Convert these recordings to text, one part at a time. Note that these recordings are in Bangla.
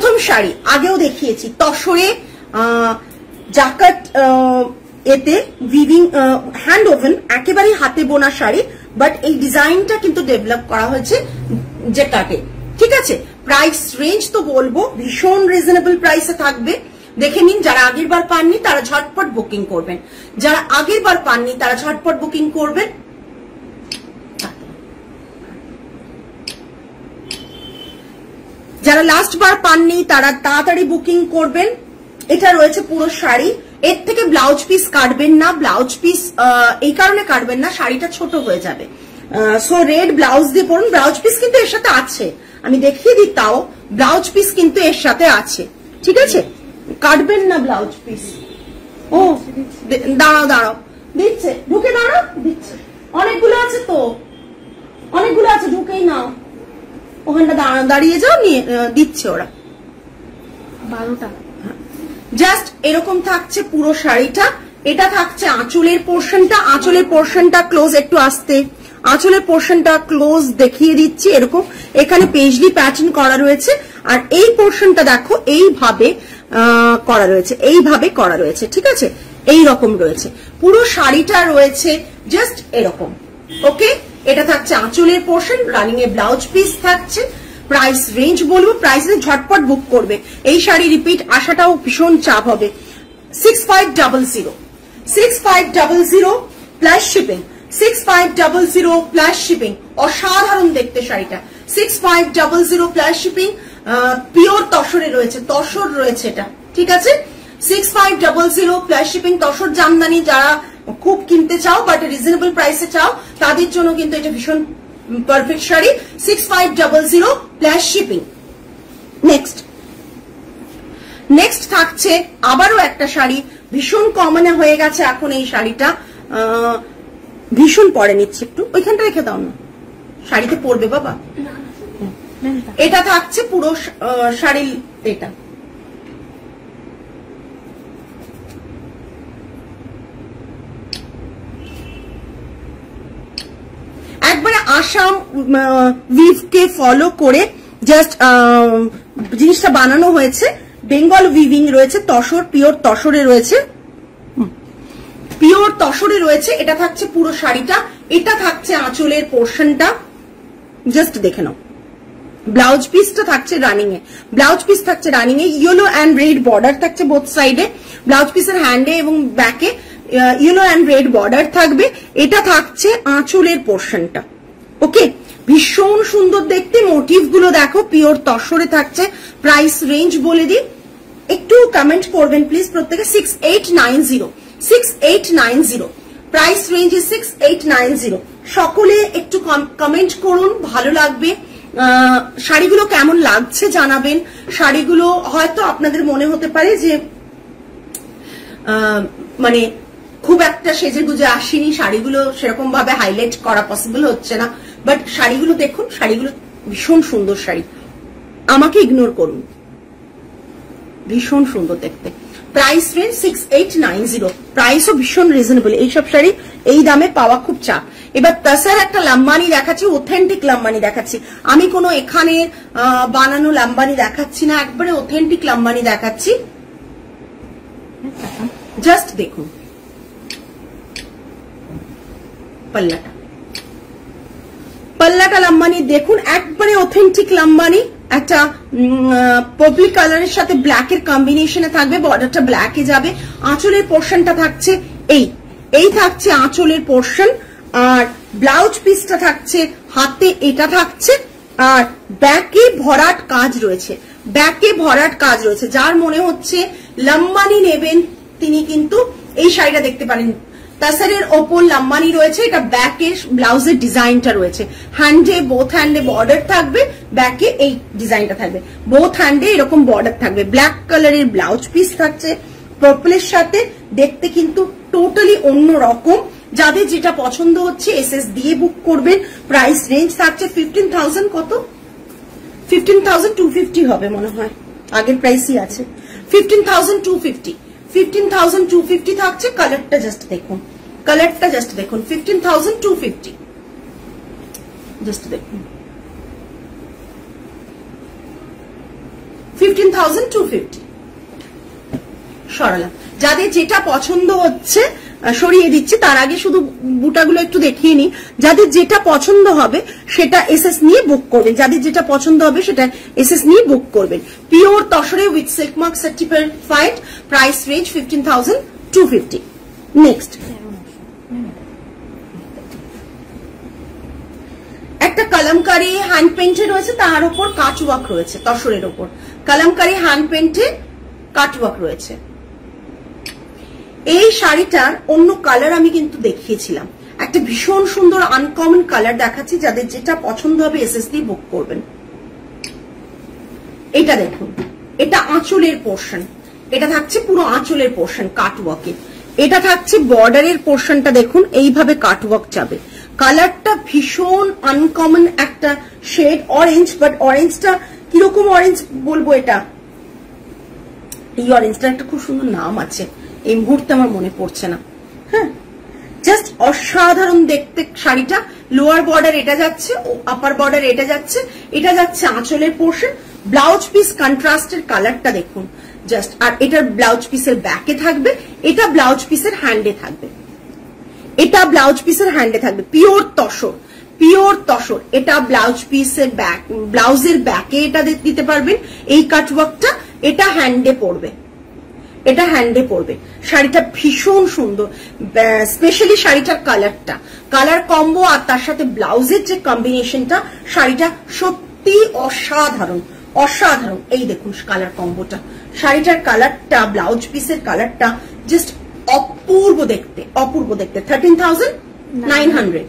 প্রথম শাড়ি আগেও দেখিয়েছি, তসরে জাকাট এতে উইভিং হ্যান্ড ওভেন, একেবারে হাতে বোনা শাড়ি, বাট এই ডিজাইনটা কিন্তু ডেভেলপ করা হয়েছে জেকার্টে। ঠিক আছে, প্রাইস রেঞ্জ তো বলবো ভীষণ রিজনেবল প্রাইসে থাকবে। দেখে নিন, যারা আগের বার পাননি তারা ঝটপট বুকিং করবেন, যারা আগের বার পাননি তারা ঝটপট বুকিং করবেন। যারা লাস্ট বার পাননি তারা তাড়াতাড়ি বুকিং করবেন। এটা রয়েছে পুরো শাড়ি, এর থেকে ব্লাউজ পিস কাটবেন না, ব্লাউজ পিস এই কারণে কাটবেন না, শাড়িটা ছোট হয়ে যাবে। সো রেড ব্লাউজ দিয়ে পরুন, ব্লাউজ পিস কিন্তু এর সাথে আছে, আমি দেখিয়ে দিই, তাও ব্লাউজ পিস কিন্তু এর সাথে আছে। ঠিক আছে, কাটবেন না ব্লাউজ পিস। ও দাঁড়াও দাঁড়াও, দিচ্ছে, ঢুকে দাঁড়াও, দিচ্ছে, অনেকগুলো আছে তো, অনেকগুলো আছে, ঢুকেই নাও, ওখানটা দাঁড়িয়ে যাও, নিয়ে দিচ্ছে ওরা 12টা। জাস্ট এরকম থাকছে পুরো শাড়িটা। এটা থাকছে আঁচলের পোর্শনটা, আঁচলের পোর্শনটা ক্লোজ, একটু আসতে, আঁচলের পোর্শনটা ক্লোজ দেখিয়ে দিচ্ছি। এরকম এখানে পেজলি প্যাটার্ন করা রয়েছে, আর এই পোর্শনটা দেখো এইভাবে করা রয়েছে, এইভাবে করা রয়েছে। ঠিক আছে, এই রকম রয়েছে পুরো শাড়িটা, রয়েছে জাস্ট এরকম। ওকে, এটা থাকছে আঁচলের পোর্শন, রানিং এ ব্লাউজ পিস থাকছে। প্রাইস রেঞ্জ বলবো, প্রাইস ঝটপট বুক করবে, এই শাড়ি রিপিট আসাটাও ভীষণ চাপ হবে। 6500 6500 প্লাস শিপিং, 6500 প্লাস শিপিং। অসাধারণ দেখতে শাড়িটা, 6500 প্লাস শিপিং। পিওর তসরে রয়েছে, তসর রয়েছে এটা। ঠিক আছে, 6500 প্লাস শিপিং, তসর জামদানি যারা খুব কিনতে চাও বাট রিজনেবল প্রাইসে চাও তাদের জন্য কিন্তু এটা ভীষণ perfect sari. 6500 plus shipping. Next থাকছে আবারও একটা শাড়ি, ভীষণ কমনে হয়ে গেছে এখন এই শাড়িটা, ভীষণ পরে নিচ্ছে, একটু ওইখানটা রেখে দাও না, শাড়িতে পরবে বাবা। এটা থাকছে পুরো শাড়ি, এটা একবারে আসাম উইভকে ফলো করে জাস্ট জিনিসটা বানানো হয়েছে। বেঙ্গল উইভিং রয়েছে, তসর, পিওর তসরে রয়েছে, পিওর তসরে রয়েছে। এটা থাকছে পুরো শাড়িটা, এটা থাকছে আঁচলের পোর্শনটা, জাস্ট দেখে নাও। ব্লাউজ পিসটা থাকছে রানিং এ, ব্লাউজ পিস থাকছে running A, yellow and red border থাকছে বোথ সাইডে, ব্লাউজ পিসের হ্যান্ডে এবং ব্যাকে ইয়েলো অ্যান্ড রেড বর্ডার থাকবে। এটা থাকছে আঁচলের পোর্শনটা। ওকে, ভীষণ সুন্দর দেখতে, মোটিভ গুলো দেখো, পিওর তসরে থাকছে। প্রাইস রেঞ্জ বলে দিই, একটু কমেন্ট করবেন প্লিজ প্রত্যেকে। 6890 6890 প্রাইস রেঞ্জ 6890। সকলে একটু কমেন্ট করুন, ভালো লাগবে। শাড়িগুলো কেমন লাগছে জানাবেন। শাড়িগুলো হয়তো আপনাদের মনে হতে পারে যে মানে খুব একটা সেজে গুজে আসেনি, শাড়িগুলো সেরকম ভাবে হাইলাইট করা পসিবল হচ্ছে না, বাট শাড়িগুলো দেখুন, শাড়িগুলো ভীষণ সুন্দর শাড়ি, আমাকে ইগনোর করুন, ভীষণ সুন্দর দেখতে। প্রাইস রেঞ্জ 6890, প্রাইসও ভীষণ রিজনেবল। এইসব শাড়ি এই দামে পাওয়া খুব চাপ। এবার তাসার একটা লাম্বানি দেখাচ্ছি, অথেন্টিক লাম্বানি দেখাচ্ছি, আমি কোনো এখানে বানানো লাম্বানি দেখাচ্ছি না, একবারে অথেন্টিক লাম্বানি দেখাচ্ছি। জাস্ট দেখুন পাল্লাটা, পাল্লাটা লাম্বানি দেখুন, একবারে অথেন্টিক লাম্বানি। একটা পার্পল কালারের সাথে ব্ল্যাকের কম্বিনেশনে থাকবে, বর্ডারটা ব্ল্যাকে যাবে। আঁচলের পোর্শনটা থাকছে এই থাকছে আঁচলের পোর্শন, আর ব্লাউজ পিসটা থাকছে হাতে, এটা থাকছে, আর ব্যাকে ভরাট কাজ রয়েছে, ব্যাকে ভরাট কাজ রয়েছে। যার মনে হচ্ছে লাম্বানি নেবেন তিনি কিন্তু এই শাড়িটা দেখতে পারেন। তাসারের ওপর লাম্বানি রয়েছে, এটা ব্যাকের ব্লাউজের ডিজাইনটা রয়েছে, হ্যান্ডে বোথ হ্যান্ডে বর্ডার থাকবে, ব্যাকে এই ডিজাইনটা থাকবে, বোথ হ্যান্ডে এরকম বর্ডার থাকবে। ব্ল্যাক কালারের ব্লাউজ পিস থাকছে পার্পলের সাথে, দেখতে কিন্তু টোটালি অন্য রকম। যাদের যেটা পছন্দ হচ্ছে এসএস দিয়ে বুক করবেন। প্রাইস রেঞ্জ থাকছে 15,000, কত 15,250 হবে মনে হয়, আগের প্রাইসই আছে 15,250, 15,250 থাকছে। কালারটা জাস্ট দেখুন, কালারটা জাস্ট দেখুন, 15,250 জাস্ট দেখুন। 15,250 সরালাম। যাদের যেটা পছন্দ হচ্ছে সরিয়ে দিচ্ছি, তার আগে শুধু বুটাগুলো একটু দেখিয়ে নি। যাদের যেটা পছন্দ হবে সেটা এসএস নিয়ে বুক করবেন, যাদের যেটা পছন্দ হবে সেটা এসএস নিয়ে বুক করবেন। পিওর তসরে with silk mark certified, price range 15,250। Next একটা কলমকারি হ্যান্ড পেন্টে রয়েছে, তার উপর কাটওয়ার্ক রয়েছে, তসরের উপর কলমকারি হ্যান্ড পেন্টে কাটওয়ার্ক রয়েছে। এই শাড়িটার অন্য কালার আমি কিন্তু দেখিয়েছিলাম, একটা ভীষণ সুন্দর আনকমন কালার দেখাচ্ছি, যাদের যেটা পছন্দ হবে এসএস দিয়ে বুক করবেন। এটা দেখুন, এটা আঁচলের পোর্শন, এটা থাকছে পুরো আঁচলের পোর্শন কাটওয়ার্কে। এটা থাকছে বর্ডারের পোর্শনটা, দেখুন এইভাবে কাটওয়ার্ক যাবে। কালারটা ভীষণ আনকমন একটা শেড অরেঞ্জ, বাট অরেঞ্জটা কিরকম অরেঞ্জ বলবো, এটা এই অরেঞ্জটা একটা খুব সুন্দর নাম আছে, এই মুহূর্তে আমার মনে পড়ছে না। হ্যাঁ, জাস্ট অসাধারণ দেখতে শাড়িটা। লোয়ার বর্ডার এটা যাচ্ছে, আপার বর্ডার এটা যাচ্ছে, এটা যাচ্ছে আঁচলের পোর্শন। ব্লাউজ পিস কন্ট্রাস্টের কালারটা দেখুন জাস্ট, আর এটার ব্লাউজ পিসের ব্যাকে থাকবে, এটা ব্লাউজ পিসের হ্যান্ডে থাকবে, এটা ব্লাউজ পিসের হ্যান্ডে থাকবে। Pure tussar, pure tussar. এটা ব্লাউজ পিসের ব্যাক, ব্লাউজের ব্যাকে এটা দিতে পারবেন এই কাটওয়ার্কটা, এটা হ্যান্ডে পড়বে, এটা হ্যান্ডে পড়বে। শাড়িটা ভীষণ সুন্দর, স্পেশালি শাড়িটার কালারটা, কালার কম্বো আর তার সাথে ব্লাউজের যে কম্বিনেশনটা, শাড়িটা সত্যি অসাধারণ, অসাধারণ। এই দেখুন কালার কম্বোটা, শাড়িটার কালারটা, ব্লাউজ পিসের কালারটা জাস্ট অপূর্ব দেখতে, অপূর্ব দেখতে। 13,900,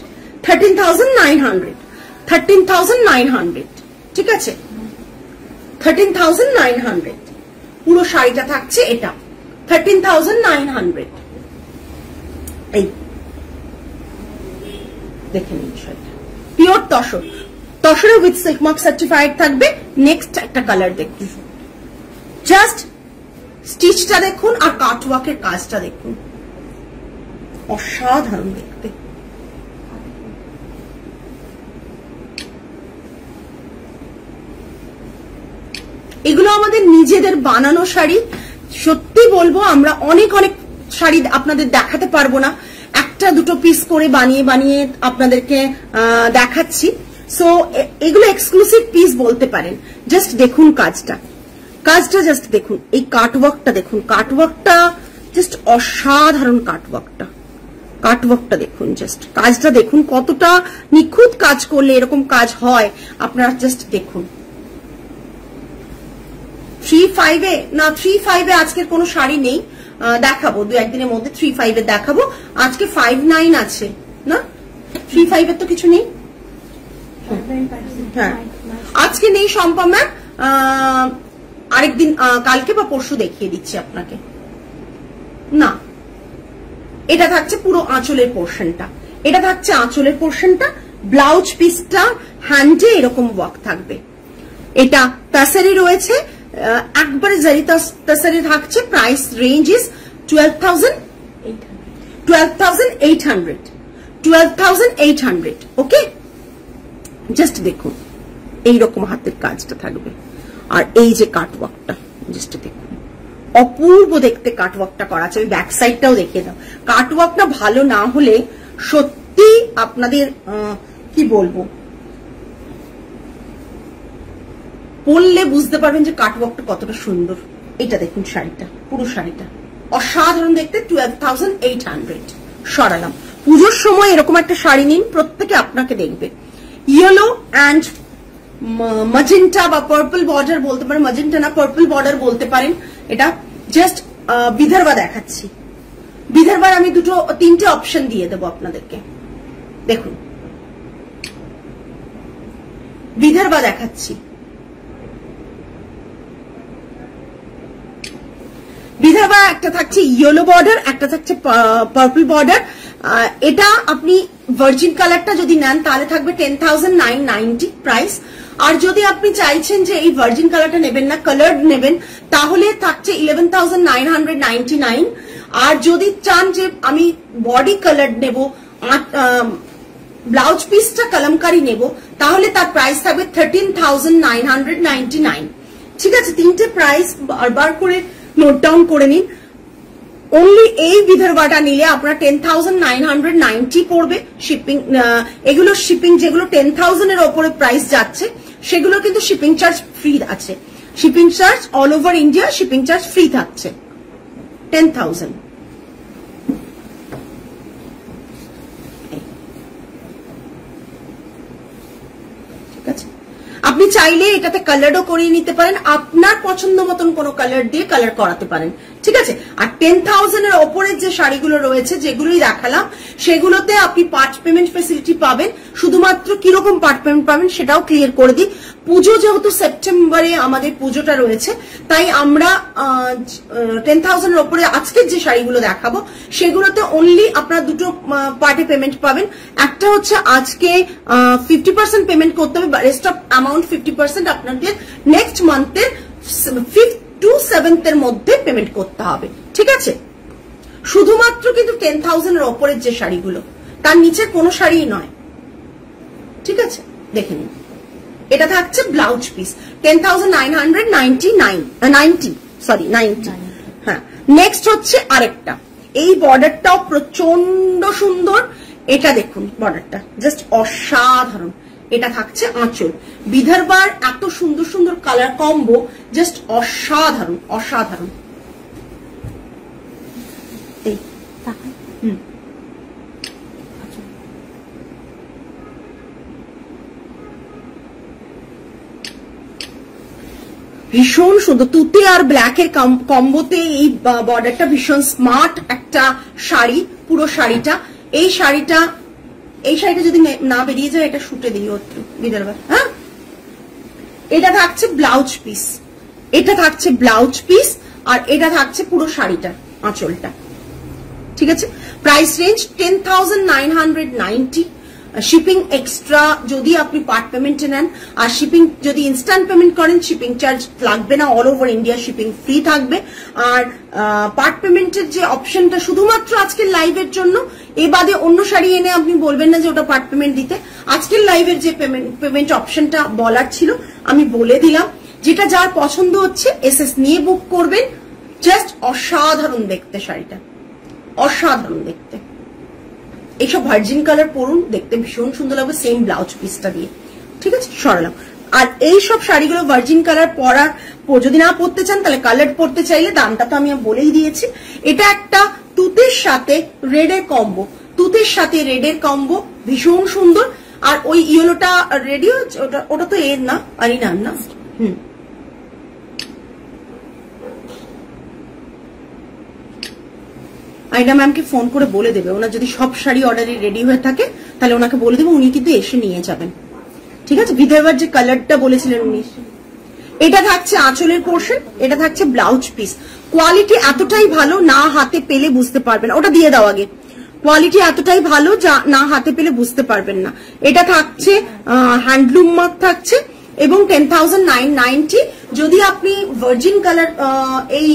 13,900, 13,900, ঠিক আছে, 13,900 পুরো শাড়িটা থাকছে। এটা 13,900। এই দেখে নিন শাড়িটা, পিওর তসর, তসরে উইথ সিল্ক মার্ক সার্টিফাইড থাকবে। নেক্সট একটা কালার দেখুন, জাস্ট স্টিচটা দেখুন আর কাটওয়ার্কের কাজটা দেখুন, অসাধারণ দেখতে। এগুলো আমাদের নিজেদের বানানো শাড়ি। সত্যি বলবো, আমরা অনেক অনেক শাড়ি আপনাদের দেখাতে পারবো না, একটা দুটো পিস করে বানিয়ে বানিয়ে আপনাদেরকে দেখাচ্ছি। সো এগুলো এক্সক্লুসিভ পিস বলতে পারেন। জাস্ট দেখুন কাজটা, কাজটা জাস্ট দেখুন, এই কাটওয়ার্কটা দেখুন, কাটওয়ার্কটা জাস্ট অসাধারণ। কাটওয়ার্কটা, কাটওয়ার্কটা দেখুন, জাস্ট কাজটা দেখুন, কতটা নিখুঁত কাজ করলে এরকম কাজ হয় আপনারা জাস্ট দেখুন। 3.5 না, 3.5 আজকের কোনো শাড়ি নেই, দেখাবো দু একদিনের মধ্যে 3.5 দেখাবো। আজকে 5.9 আছে না, 3.5 তো কিছু নেই। হ্যাঁ, আজকে নেই শম্পা ম্যাম, আরেকদিন কালকে বা পরশু দেখিয়ে দিচ্ছি আপনাকে। না, এটা থাকছে পুরো আঁচলের পোর্শনটা, এটা থাকছে আঁচলের পোর্শনটা। ব্লাউজ পিসটা হ্যান্ডে এরকম ওয়ার্ক থাকবে। এটা তাসারি রয়েছে, একবারে জারি তাসারি থাকছে। Price range is 12,800, 12,800। Okay, just দেখুন এইরকম হাতের কাজটা থাকবে, আর এই যে কাটওয়ার্কটা জাস্ট দেখুন, অপূর্ব দেখতে কাটওয়ার্কটা করা আছে। আমি ব্যাক সাইডটাও দেখিয়ে দাও। কাটওয়ার্কটা ভালো না হলে সত্যি আপনাদের কি বলবো, পরলে বুঝতে পারবেন যে কাটওয়ার্কটা কতটা সুন্দর। এটা দেখুন শাড়িটা, পুরো শাড়িটা অসাধারণ দেখতে। 12,800 সরালাম। পুজোর সময় এরকম একটা শাড়ি নিন, প্রত্যেকে আপনাকে দেখবে। ইয়েলো অ্যান্ড ম্যাজেন্টা বা পার্পল বর্ডার বলতে পারেন, ম্যাজেন্টা না পার্পল বর্ডার বলতে পারেন। এটা জাস্ট বিদর্ভা দেখাচ্ছি। বিদর্ভার আমি তিনটে অপশন দিয়ে দেবো আপনাদেরকে। দেখুন বিদর্ভা দেখাচ্ছি। বিদর্ভা একটা থাকছে ইয়েলো বর্ডার, একটা থাকছে পার্পল বর্ডার। এটা আপনি ভার্জিন কালারটা যদি নেন তাহলে থাকবে 10,990 প্রাইস। আর যদি আপনি চাইছেন যে এই ভার্জিন কালারটা নেবেন না, কালার নেবেন, তাহলে থাকছে 11,999। আর যদি চান যে আমি বডি কালার নেব, ব্লাউজ পিসটা কলমকারি নেব, তাহলে তার প্রাইস থাকবে 13,999। ঠিক আছে, তিনটে প্রাইস বারবার করে নোট ডাউন করে নিন। অনলি এই বিদর্ভাটা নিলে আপনার 10,990 পড়বে শিপিং। এগুলো শিপিং যেগুলো 10,000 এর ওপরে প্রাইস যাচ্ছে সেগুলো কিন্তু শিপিং চার্জ ফ্রি আছে। Shipping charge all over India shipping charge free থাকছে 10,000। ঠিক আছে, আপনি চাইলে এটাতে কালারও করিয়ে নিতে পারেন, আপনার পছন্দ মতন কোনো কালার দিয়ে কালার করাতে পারেন। ঠিক আছে, আর 10,000 এর ওপরের যে শাড়িগুলো রয়েছে যেগুলোই দেখালাম সেগুলোতে আপনি পার্ট পেমেন্ট ফেসিলিটি পাবেন। শুধুমাত্র কিরকম পার্ট পেমেন্ট পাবেন সেটাও ক্লিয়ার করে দিই। পুজো যেহেতু সেপ্টেম্বরে আমাদের পুজোটা রয়েছে, তাই আমরা 10,000 এর ওপরে আজকের যে শাড়িগুলো দেখাবো সেগুলোতে অনলি আপনারা দুটো পার্টে পেমেন্ট পাবেন। একটা হচ্ছে আজকে 50% পেমেন্ট করতে হবে, রেস্ট অফ অ্যামাউন্ট 50% আপনাদের নেক্সট মান্থের 5th to 7th এর মধ্যে পেমেন্ট করতে হবে। ঠিক আছে, শুধুমাত্র কিন্তু 10,000 এর ওপরের যে শাড়িগুলো, তার নিচে কোনো শাড়ি নয়। ঠিক আছে, দেখে নিন। এটা থাকছে ব্লাউজ পিস 10,990। হ্যাঁ, নেক্সট হচ্ছে আরেকটা, এই বর্ডারটাও প্রচন্ড সুন্দর। এটা দেখুন, বর্ডারটা জাস্ট অসাধারণ। এটা থাকছে আঁচল। বিদর্ভার এত সুন্দর সুন্দর কালার কম্বো জাস্ট অসাধারণ অসাধারণ। এই ভীষণ সুন্দর তুতে আর ব্ল্যাক এর কম্বোতে এই বর্ডারটা ভীষণ স্মার্ট একটা শাড়ি। পুরো শাড়িটা, এই শাড়িটা যদি না বেরিয়ে যায় এটা শুটে দিই একটু বিদর্ভা। হ্যাঁ, এটা থাকছে ব্লাউজ পিস, এটা থাকছে ব্লাউজ পিস, আর এটা থাকছে পুরো শাড়িটা আঁচলটা। ঠিক আছে, প্রাইস রেঞ্জ 10,990। শিপিং এক্সট্রা যদি আপনি পার্ট পেমেন্টে নেন, আর শিপিং যদি ইনস্ট্যান্ট পেমেন্ট করেন শিপিং চার্জ লাগবে না, all over India shipping free থাকবে। আর পার্ট পেমেন্টের যে অপশনটা শুধুমাত্র আজকের লাইভের জন্য, এ বাদে অন্য শাড়ি এনে আপনি বলবেন না যে ওটা পার্ট পেমেন্ট দিতে। আজকের লাইভের যে পেমেন্ট অপশনটা বলার ছিল আমি বলে দিলাম। যেটা যার পছন্দ হচ্ছে এসএস নিয়ে বুক করবেন। জাস্ট অসাধারণ দেখতে শাড়িটা, অসাধারণ দেখতে। এইসব ভার্জিন কালার পরুন, দেখতে ভীষণ সুন্দর লাগবে সেম ব্লাউজ পিসটা দিয়ে। ঠিক আছে, সরালাম। আর এই সব শাড়িগুলো ভার্জিন কালার পরার যদি না পরতে চান তাহলে কালার পরতে চাইলে দামটা তো আমি বলেই দিয়েছি। এটা একটা তুতের সাথে রেডের কম্বো, তুতের সাথে রেডের কম্বো ভীষণ সুন্দর। আর ওই ইয়েলোটা রেডিও, ওটা তো এর না, আরিনার না। আইনা ম্যামকে ফোন করে বলে দেবে, ওনার যদি সব শাড়ি অর্ডারে রেডি হয়ে থাকে তাহলে ওনাকে বলে দেবে, উনি কিন্তু এসে নিয়ে যাবেন। ঠিক আছে, বিদর্ভার যে কালারটা বলেছিলেন উনি। এটা থাকছে আঁচলের পোর্শন, এটা থাকছে ব্লাউজ পিস। কোয়ালিটি এতটাই ভালো না হাতে পেলে বুঝতে পারবেন। ওটা দিয়ে দাও আগে। কোয়ালিটি এতটাই ভালো যা না হাতে পেলে বুঝতে পারবেন না। এটা থাকছে হ্যান্ডলুম মার্ক থাকছে এবং 10,990। যদি আপনি ভার্জিন কালার এই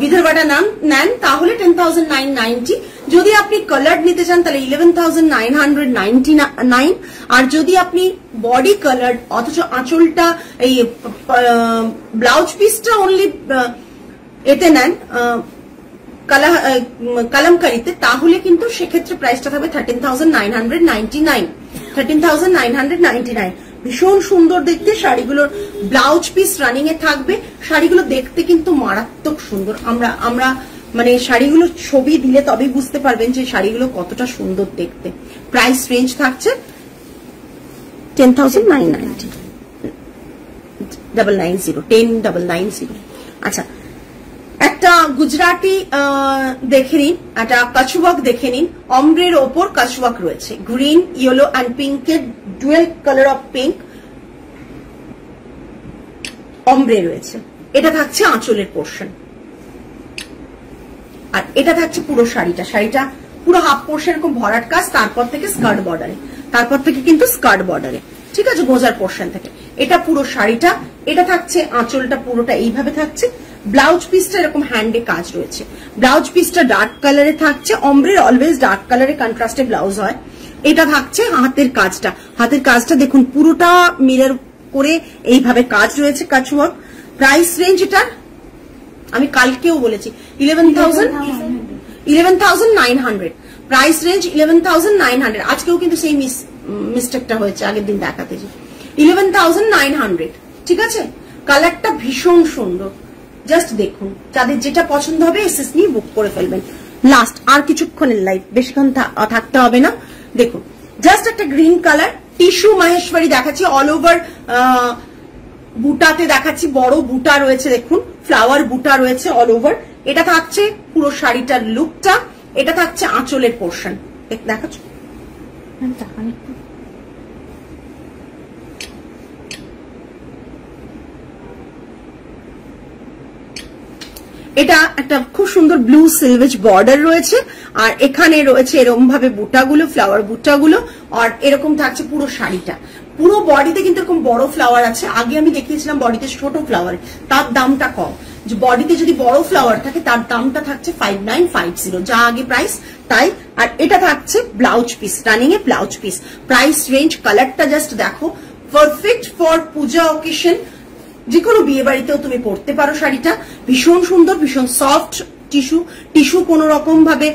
বিদর্ভাটা নেন তাহলে 10,990। যদি আপনি কালার নিতে চান তাহলে 11,999। আর যদি আপনি বডি কালার অথচ আঁচলটা এই ব্লাউজ পিসটা অনলি এতে নেন কালামকারিতে, তাহলে কিন্তু সেক্ষেত্রে প্রাইসটা থাকবে 13,999। 13,999। ভীষণ সুন্দর দেখতে শাড়িগুলোর ব্লাউজ পিস রানিং এ থাকবে। শাড়িগুলো দেখতে কিন্তু মারাত্মক সুন্দর। আমরা মানে শাড়িগুলো ছবি দিলে তবেই বুঝতে পারবেন যে শাড়িগুলো কতটা সুন্দর দেখতে। প্রাইস রেঞ্জ থাকছে 10,990। 10,990। আচ্ছা, একটা গুজরাটি দেখে নিন, একটা কাচওয়ার্ক দেখে নিন। অমব্রের ওপর কাচওয়ার্ক রয়েছে, গ্রিন, ইয়েলো অ্যান্ড পিঙ্কের dual colour of pink ombre রয়েছে। এটা থাকছে আঁচলের পোর্শন, আর এটা থাকছে পুরো শাড়িটা। শাড়িটা পুরো হাফ পোর্শন এরকম ভরাট কাজ, তারপর থেকে স্কার্ট বর্ডারে, তারপর থেকে কিন্তু স্কার্ট বর্ডারে। ঠিক আছে, গোজার পোর্শন থেকে এটা পুরো শাড়িটা। এটা থাকছে আঁচলটা পুরোটা এইভাবে থাকছে। ব্লাউজ পিসটা এরকম হ্যান্ডে কাজ রয়েছে। ব্লাউজ পিসটা ডার্ক কালারে থাকছে। অমব্রের অলওয়েজ ডার্ক কালারে কন্ট্রাস্টে ব্লাউজ হয়। এটা থাকছে হাতের কাজটা। হাতের কাজটা দেখুন পুরোটা মিরর করে এইভাবে কাজ রয়েছে কাচওয়ার্ক। প্রাইস রেঞ্জ এটা আমি কালকেও বলেছি 11,900 প্রাইস রেঞ্জ 11,900 আজকেও কিন্তু সেই মিস্টেকটা হয়েছে আগের দিন দেখাতে যে 11,900 ঠিক আছে কালারটা ভীষণ সুন্দর জাস্ট দেখুন যাদের যেটা পছন্দ হবে এসএস নিয়ে বুক করে ফেলবেন লাস্ট আর কিছুক্ষণের লাইভ বেশিক্ষণ থাকতে হবে না দেখুন জাস্ট একটা গ্রিন কালার টিস্যু মাহেশ্বরী দেখাচ্ছি অল ওভার বুটাতে দেখাচ্ছি বড় বুটা রয়েছে দেখুন ফ্লাওয়ার বুটা রয়েছে অল ওভার এটা থাকছে পুরো শাড়িটার লুকটা এটা থাকছে আঁচলের পোর্শন দেখাচ্ছ এটা একটা খুব সুন্দর ব্লু সিলভেজ বর্ডার রয়েছে আর এখানে রয়েছে এরকম ভাবে বুটাগুলো ফ্লাওয়ার বুটাগুলো আর এরকম থাকছে পুরো শাড়িটা পুরো বডিতে কিন্তু এরকম বড় ফ্লাওয়ার আছে আগে আমি দেখিয়েছিলাম বডিতে ছোট ফ্লাওয়ার তার দামটা কম যে বডিতে যদি বড় ফ্লাওয়ার থাকে তার দামটা থাকছে 5950 যা আগে প্রাইস তাই আর এটা থাকছে ব্লাউজ পিস রানিং এ ব্লাউজ পিস প্রাইস রেঞ্জ কালারটা জাস্ট দেখো পারফেক্ট ফর পূজা অকেশন যে কোনো বিয়ে বাড়িতেও তুমি পরতে পারো শাড়িটা ভীষণ সুন্দর ভীষণ সফট টিস্যু কোন রকম ভাবে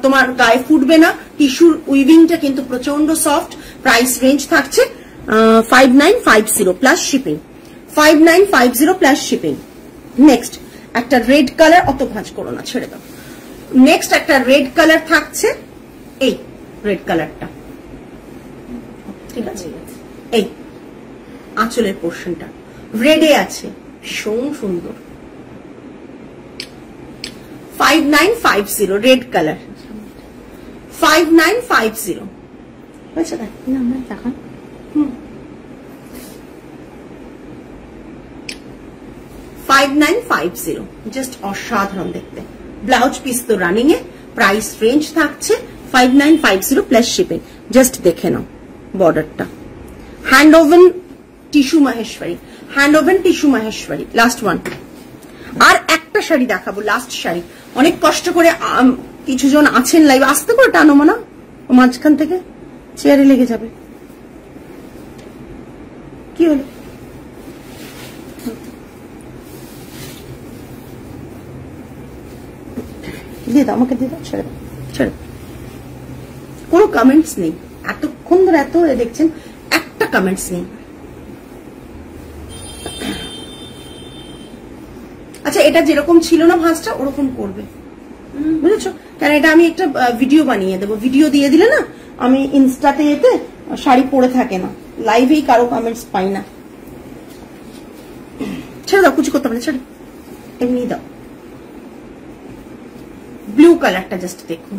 তোমার গায়ে ফুটবে না টিস্যুর উইভিংটা কিন্তু প্রচন্ড সফট প্রাইস রেঞ্জ থাকছে 5950 plus shipping 5950 plus shipping next একটা রেড কালার অত ভাঁজ করো না ছেড়ে দাও নেক্সট একটা রেড কালার থাকছে এই রেড কালারটা ঠিক আছে এই আঁচলের পোর্শনটা রেডে আছে ভীষণ সুন্দর 5950 রেড কালার 5950 হয়েছে না দেখান 5950 জাস্ট অসাধারণ দেখতে ব্লাউজ পিস তো রানিং এ প্রাইস রেঞ্জ থাকছে 5950 প্লাস শিপিং জাস্ট দেখে নাও বর্ডারটা hand woven tissue Maheshwari last one আর একটা শাড়ি দেখাবো লাস্ট শাড়ি অনেক কষ্ট করে কিছু জন আছেন লাইভ আসতে করে টানো মানা মাঝখান থেকে চেয়ারে লেগে যাবে কি হলো দিয়ে দাও আমাকে দিয়ে দাও ছেড়ে দাও ছেড়ে কোনো কমেন্টস নেই এতক্ষণ ধরে এত দেখছেন একটা কমেন্টস নেই আচ্ছা এটা যেরকম ছিল না ভাঁজটা ওরকম করবে বুঝেছো কারণ এটা আমি একটা ভিডিও বানিয়ে দেবো ভিডিও দিয়ে দিলে না আমি ইনস্টাতে এতে শাড়ি পরে থাকে না লাইভেই কারো কমেন্টস পাই না ছেড়ে দাও কুচি করতে পারে ছেড়ে এমনি দাও ব্লু কালারটা জাস্ট দেখুন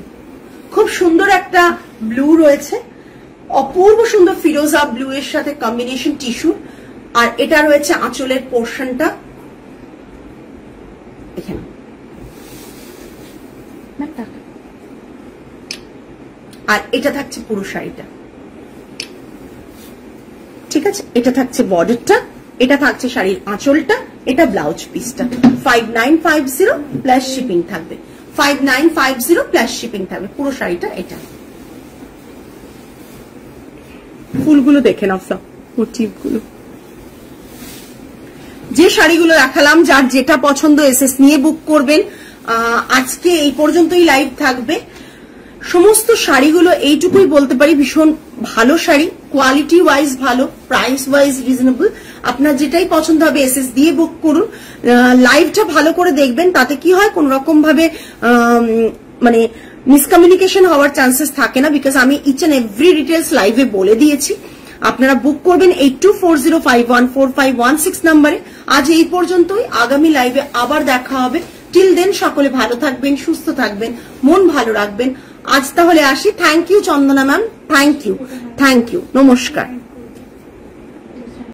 খুব সুন্দর একটা ব্লু রয়েছে অপূর্ব সুন্দর ফিরোজা ব্লু এর সাথে কম্বিনেশন টিস্যু আর এটা রয়েছে আঁচলের পোর্শনটা এখানে আর এটা থাকছে পুরো শাড়িটা ঠিক আছে এটা থাকছে বর্ডারটা এটা থাকছে শাড়ির আঁচলটা এটা ব্লাউজ পিসটা 5950 প্লাস শিপিং থাকবে 5950 প্লাস শিপিং থাকবে পুরো শাড়িটা এটা ফুলগুলো দেখে নাও সব মোটিভগুলো যে শাড়িগুলো দেখালাম যার যেটা পছন্দ এসএস নিয়ে বুক করবেন আজকে এই পর্যন্তই লাইভ থাকবে সমস্ত শাড়িগুলো এইটুকুই বলতে পারি ভীষণ ভালো শাড়ি কোয়ালিটি ওয়াইজ ভালো প্রাইস ওয়াইজ রিজনেবল আপনার যেটাই পছন্দ হবে এসএস দিয়ে বুক করুন লাইভটা ভালো করে দেখবেন তাতে কি হয় কোন রকম ভাবে মানে মিসকমিউনিকেশন হওয়ার চান্সেস থাকে না বিকজ আমি ইচ এন্ড এভরি ডিটেলস লাইভে বলে দিয়েছি আপনারা বুক করবেন 8240514516 নম্বরে আজ এই পর্যন্তই আগামী লাইভে আবার দেখা হবে টিল দেন সকলে ভালো থাকবেন সুস্থ থাকবেন মন ভালো রাখবেন আজ তাহলে আসি thank you Chandana ma'am thank you নমস্কার